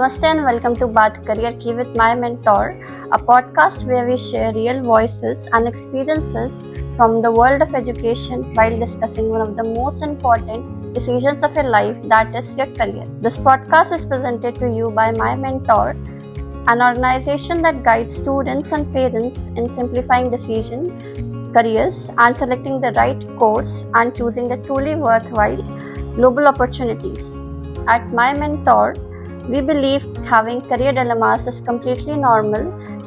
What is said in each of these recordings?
Namaste and welcome to Baat Career Ki with my mentor, a podcast where we share real voices and experiences from the world of education while discussing one of the most important decisions of your life, that is your career. This podcast is presented to you by my mentor, an organization that guides students and parents in simplifying decision, careers, and selecting the right course and choosing the truly worthwhile global opportunities. At my mentor, we believe having career dilemmas is completely normal,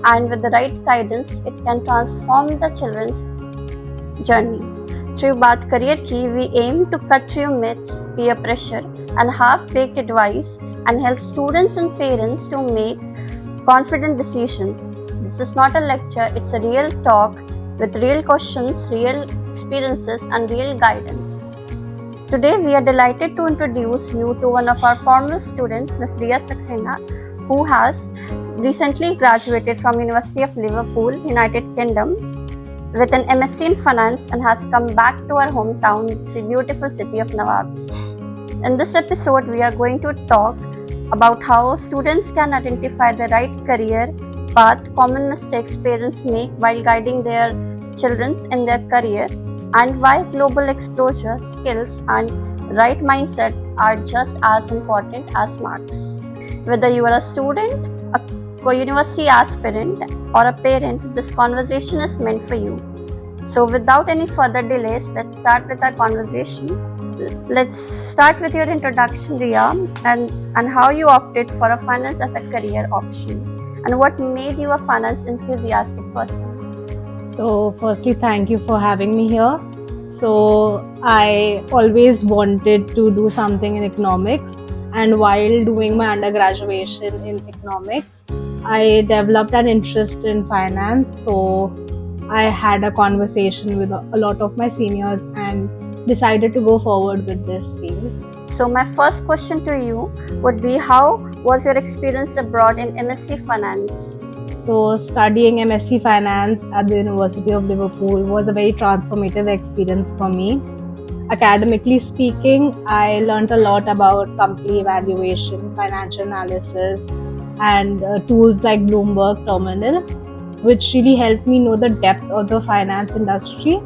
and with the right guidance, it can transform the children's journey. Through Baat Career Ki, we aim to cut through myths, peer pressure, and half-baked advice and help students and parents to make confident decisions. This is not a lecture, it's a real talk with real questions, real experiences, and real guidance. Today, we are delighted to introduce you to one of our former students, Ms. Riya Saxena, who has recently graduated from University of Liverpool, United Kingdom, with an MSc in Finance and has come back to our hometown, the beautiful city of Nawabs. In this episode, we are going to talk about how students can identify the right career path, common mistakes parents make while guiding their children in their career, and why global exposure, skills, and right mindset are just as important as marks. Whether you are a student, a university aspirant, or a parent, this conversation is meant for you. So without any further delays, let's start with our conversation. Let's start with your introduction, Riya, and how you opted for a finance as a career option, and what made you a finance enthusiastic person. So firstly, thank you for having me here. So I always wanted to do something in economics, and while doing my undergraduate in economics, I developed an interest in finance. So I had a conversation with a lot of my seniors and decided to go forward with this field. So my first question to you would be, how was your experience abroad in MSc Finance? So studying MSc Finance at the University of Liverpool was a very transformative experience for me. Academically speaking, I learned a lot about company evaluation, financial analysis, and tools like Bloomberg Terminal, which really helped me know the depth of the finance industry.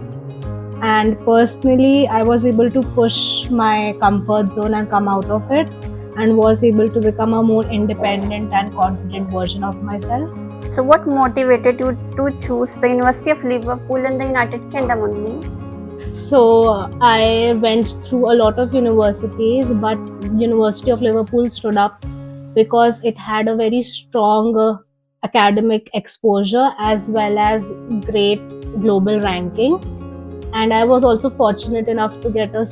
And personally, I was able to push my comfort zone and come out of it, and was able to become a more independent and confident version of myself. So what motivated you to choose the University of Liverpool in the United Kingdom only? So I went through a lot of universities, but University of Liverpool stood up because it had a very strong academic exposure as well as great global ranking. And I was also fortunate enough to get a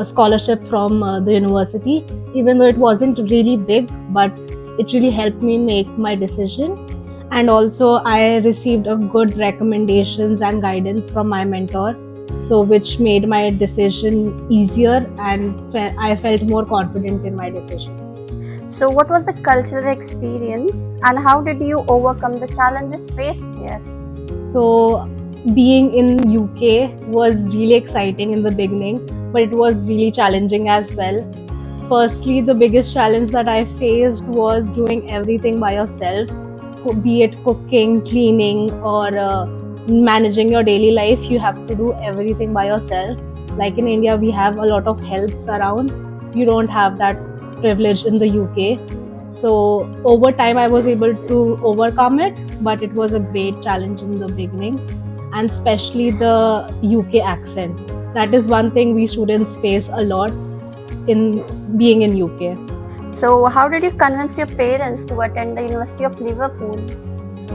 scholarship from the university, even though it wasn't really big, but it really helped me make my decision. And also I received a good recommendations and guidance from my mentor, so which made my decision easier, and I felt more confident in my decision. So what was the cultural experience, and how did you overcome the challenges faced here? So being in UK was really exciting in the beginning, but it was really challenging as well. Firstly, the biggest challenge that I faced was doing everything by yourself, be it cooking, cleaning, or managing your daily life. You have to do everything by yourself. Like in India, we have a lot of helps around. You don't have that privilege in the UK. So over time, I was able to overcome it, but it was a great challenge in the beginning, and especially the UK accent. That is one thing we students face a lot in being in UK. So how did you convince your parents to attend the University of Liverpool?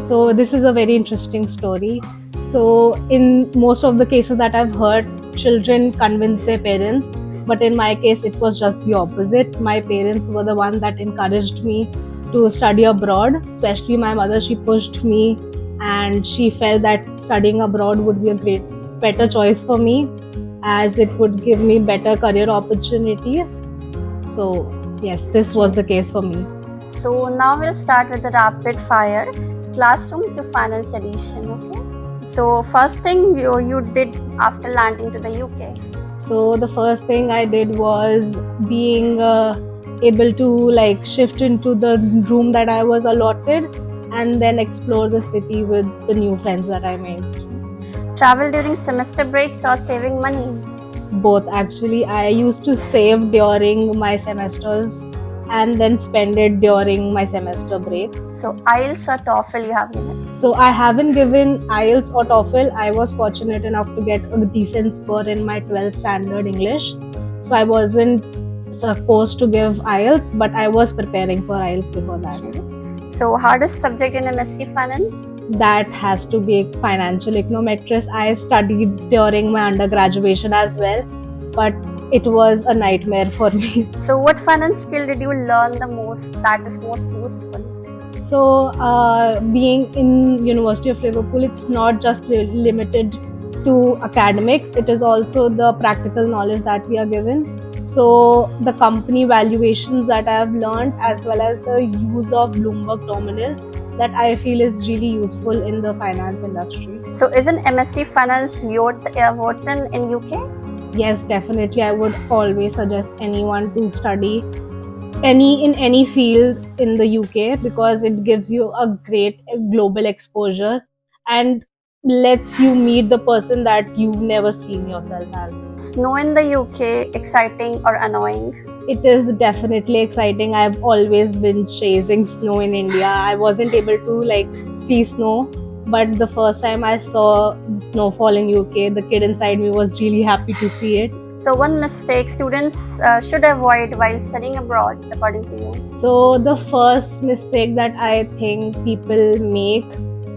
So this is a very interesting story. So in most of the cases that I've heard, children convince their parents, but in my case it was just the opposite. My parents were the one that encouraged me to study abroad. Especially my mother, she pushed me, and she felt that studying abroad would be better choice for me, as it would give me better career opportunities. So yes, this was the case for me. So now we'll start with the rapid fire classroom to finance edition. Okay. So first thing you did after landing to the UK. So the first thing I did was being able to like shift into the room that I was allotted and then explore the city with the new friends that I made. Travel during semester breaks or saving money? Both actually. I used to save during my semesters and then spend it during my semester break. So IELTS or TOEFL you have given? So I haven't given IELTS or TOEFL. I was fortunate enough to get a decent score in my 12th standard English. So I wasn't supposed to give IELTS, but I was preparing for IELTS before that. So hardest subject in MSc Finance? That has to be financial econometrics. I studied during my undergraduation as well, but it was a nightmare for me. So what finance skill did you learn the most that is most useful? So being in University of Liverpool, it's not just limited to academics. It is also the practical knowledge that we are given. So the company valuations that I have learned, as well as the use of Bloomberg terminal, that I feel is really useful in the finance industry. So isn't MSc Finance Wharton in UK? Yes, definitely. I would always suggest anyone to study in any field in the UK because it gives you a great global exposure and lets you meet the person that you've never seen yourself as. Snow in the UK, exciting or annoying? It is definitely exciting. I've always been chasing snow in India. I wasn't able to see snow, but the first time I saw snowfall in UK, the kid inside me was really happy to see it. So one mistake students should avoid while studying abroad, according to you? So the first mistake that I think people make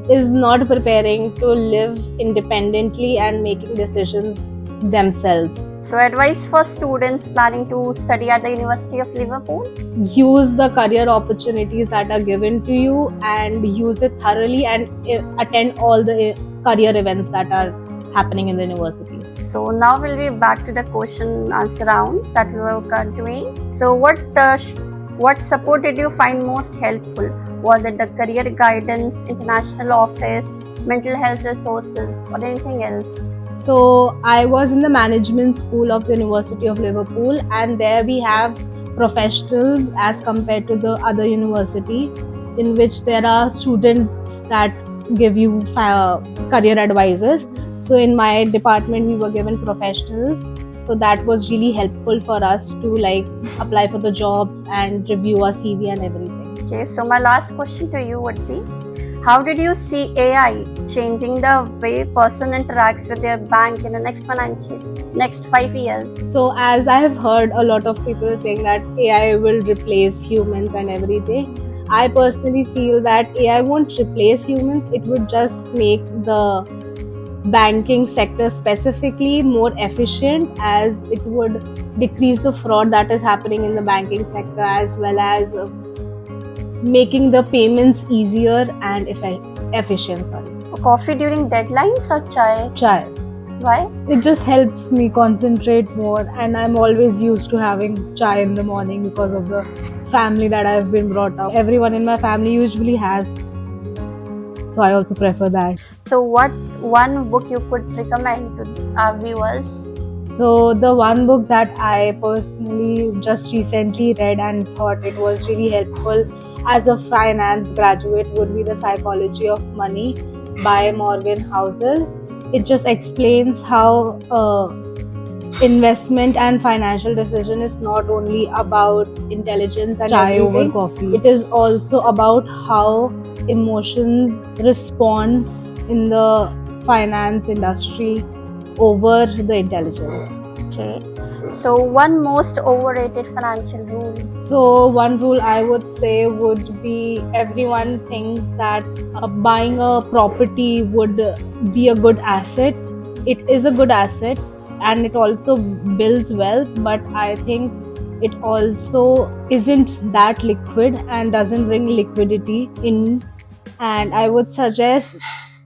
is not preparing to live independently and making decisions themselves. So advice for students planning to study at the University of Liverpool? Use the career opportunities that are given to you and use it thoroughly and attend all the career events that are happening in the university. So now we'll be back to the question answer rounds that we were doing. So what support did you find most helpful? Was it the career guidance, international office, mental health resources, or anything else? So I was in the management school of the University of Liverpool, and there we have professionals as compared to the other university, in which there are students that give you career advisors. So in my department we were given professionals, so that was really helpful for us to apply for the jobs and review our CV and everything. Okay, so my last question to you would be, how did you see AI changing the way person interacts with their bank in the next 5 years? So as I have heard a lot of people saying that AI will replace humans and everything, I personally feel that AI won't replace humans. It would just make the banking sector specifically more efficient, as it would decrease the fraud that is happening in the banking sector, as well as making the payments easier and efficient. Coffee during deadlines or chai? Chai. Why? It just helps me concentrate more, and I'm always used to having chai in the morning because of the family that I've been brought up. Everyone in my family usually has, so I also prefer that. So what one book you could recommend to our viewers? So the one book that I personally just recently read and thought it was really helpful as a finance graduate would be The Psychology of Money by Morgan Housel. It just explains how investment and financial decision is not only about intelligence and chai over coffee. It is also about how emotions responds in the finance industry over the intelligence. Okay. So one most overrated financial rule? So one rule I would say would be, everyone thinks that buying a property would be a good asset. It is a good asset and it also builds wealth, but I think it also isn't that liquid and doesn't bring liquidity in. And I would suggest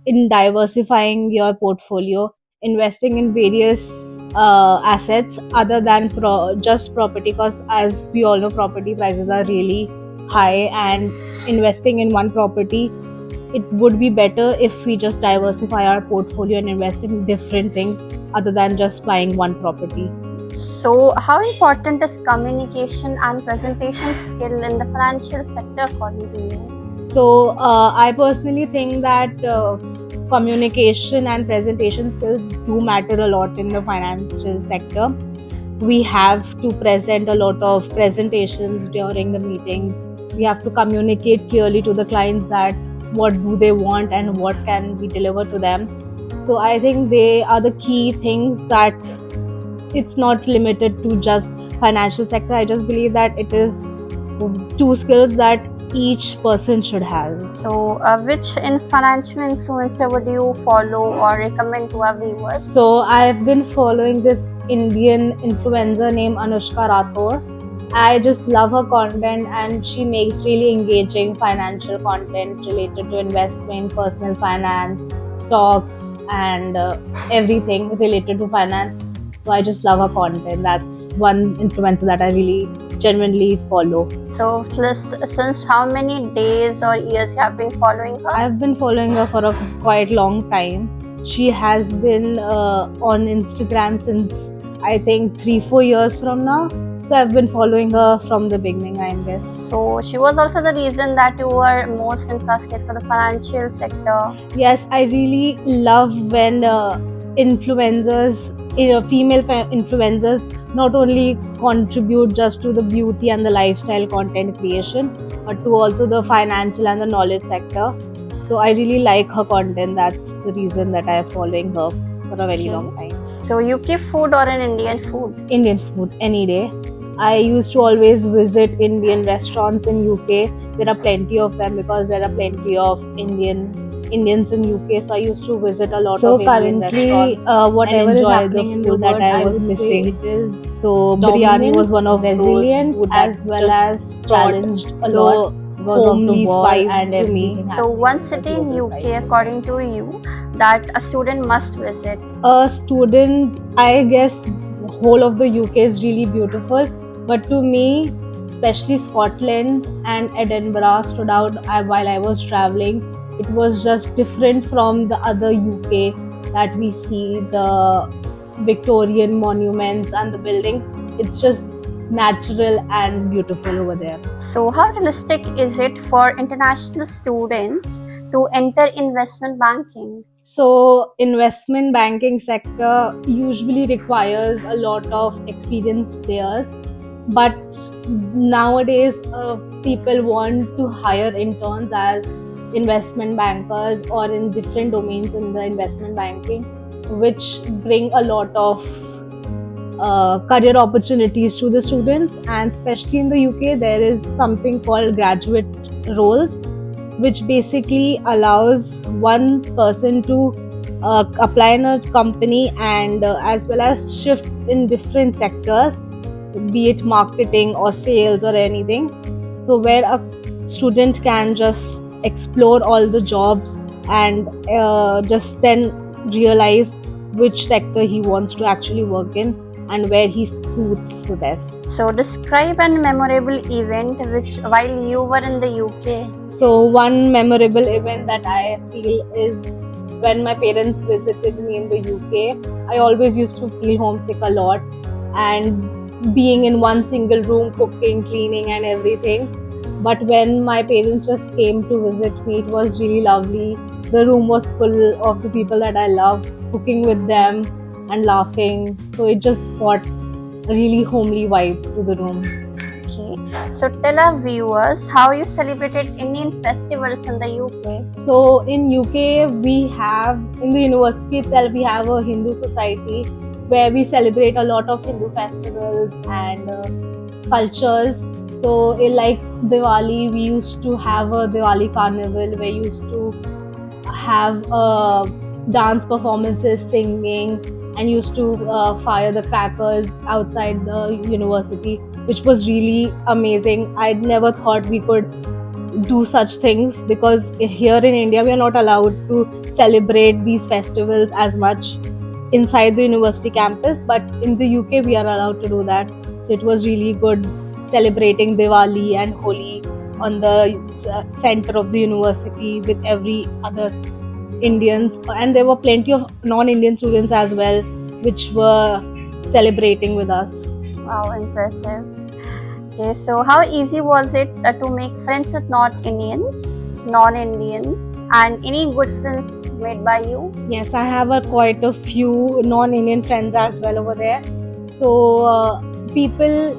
in diversifying your portfolio, investing in various assets other than just property, because as we all know, property prices are really high, and investing in one property, it would be better if we just diversify our portfolio and invest in different things other than just buying one property. So, how important is communication and presentation skill in the financial sector according to you? So, I personally think that communication and presentation skills do matter a lot in the financial sector. We have to present a lot of presentations during the meetings. We have to communicate clearly to the clients that what do they want and what can we deliver to them. So, I think they are the key things that it's not limited to just financial sector. I just believe that it is two skills that each person should have. So, which financial influencer would you follow or recommend to our viewers? So I've been following this Indian influencer named Anushka Rathore. I just love her content and she makes really engaging financial content related to investment, personal finance, stocks, and everything related to finance. So I just love her content. That's one influencer that I really genuinely follow. So, since how many days or years you have been following her? I've been following her for a quite long time. She has been on Instagram since I think 3-4 years from now. So I've been following her from the beginning, I guess. So, she was also the reason that you were most interested for the financial sector. Yes, I really love when influencers, female influencers, not only contribute just to the beauty and the lifestyle content creation, but to also the financial and the knowledge sector. So I really like her content. That's the reason that I am following her for a very long time. So, UK food or an Indian food? Indian food any day. I used to always visit Indian restaurants in UK. There are plenty of them because there are plenty of Indians in UK. So I used to visit a lot of Indian restaurants. Whatever is happening in the food that I was missing, it is so biryani was one of resilient those as well as challenged a lot. Homely vibe and everything. So, one city in UK, according to you, that a student must visit? A student, I guess, whole of the UK is really beautiful, but to me, especially Scotland and Edinburgh stood out while I was traveling. It was just different from the other UK that we see, the Victorian monuments and the buildings. It's just natural and beautiful over there. So, how realistic is it for international students to enter investment banking? So, investment banking sector usually requires a lot of experienced players, but nowadays people want to hire interns as investment bankers or in different domains in the investment banking, which bring a lot of career opportunities to the students. And especially in the UK, there is something called graduate roles, which basically allows one person to apply in a company and as well as shift in different sectors, be it marketing or sales or anything. So where a student can just explore all the jobs and just then realize which sector he wants to actually work in and where he suits the best. So, describe a memorable event which while you were in the UK. So one memorable event that I feel is when my parents visited me in the UK. I always used to feel homesick a lot, and being in one single room, cooking, cleaning and everything. But when my parents just came to visit me, it was really lovely. The room was full of the people that I love, cooking with them and laughing. So it just brought a really homely vibe to the room. Okay. So tell our viewers how you celebrated Indian festivals in the UK. So in UK, we have, in the university itself, we have a Hindu society where we celebrate a lot of Hindu festivals and cultures. So like Diwali, we used to have a Diwali carnival where we used to have dance performances, singing, and used to fire the crackers outside the university, which was really amazing. I never thought we could do such things because here in India we are not allowed to celebrate these festivals as much inside the university campus, but in the UK we are allowed to do that. So it was really good celebrating Diwali and Holi on the center of the university with every other Indians, and there were plenty of non-Indian students as well, which were celebrating with us. Wow, impressive. Okay, so how easy was it to make friends with non-Indians, and any good friends made by you? Yes, I have quite a few non-Indian friends as well over there. So people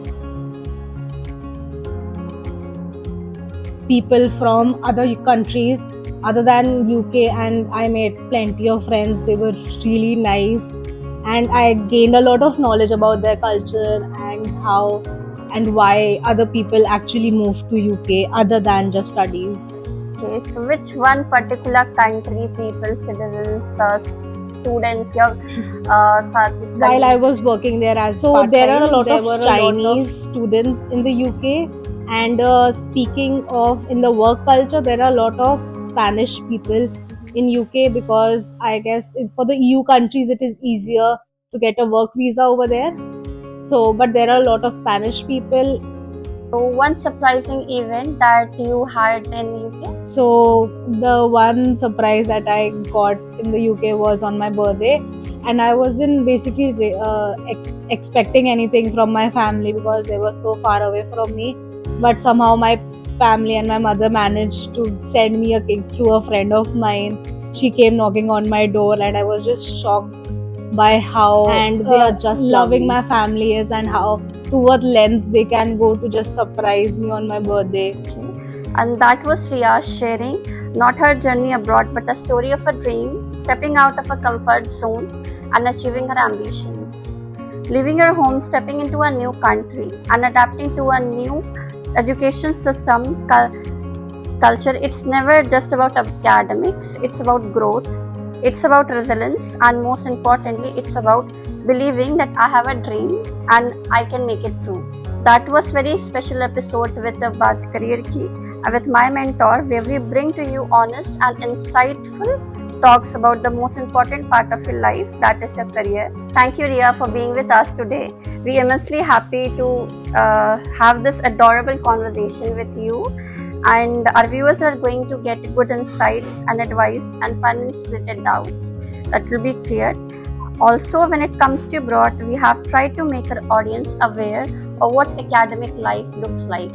from other countries other than UK, and I made plenty of friends. They were really nice, and I gained a lot of knowledge about their culture and how and why other people actually move to UK other than just studies. Okay, so which one particular country, people, citizens, students, your While I was working there as so there are a lot of Chinese students in the UK, and speaking of in the work culture, there are a lot of Spanish people in UK, because I guess for the EU countries it is easier to get a work visa over there. So, but there are a lot of Spanish people. So one surprising event that you had in UK? So the one surprise that I got in the UK was on my birthday, and I wasn't basically expecting anything from my family because they were so far away from me. But somehow my family and my mother managed to send me a cake through a friend of mine. She came knocking on my door, and I was just shocked by how And they are just loving lovely. my family is, and how to what lengths they can go to just surprise me on my birthday. And that was Riya sharing not her journey abroad, but a story of a dream, stepping out of a comfort zone and achieving her ambitions. Leaving her home, stepping into a new country, and adapting to a new education system, culture. It's never just about academics, it's about growth, it's about resilience, and most importantly, it's about believing that I have a dream and I can make it true. That was very special episode with the Baat Career Ki, with my mentor, where we bring to you honest and insightful talks about the most important part of your life, that is your career. Thank you, Riya, for being with us today. We are immensely happy to have this adorable conversation with you, and our viewers are going to get good insights and advice and fun spirited doubts that will be cleared. Also, when it comes to abroad, we have tried to make our audience aware of what academic life looks like.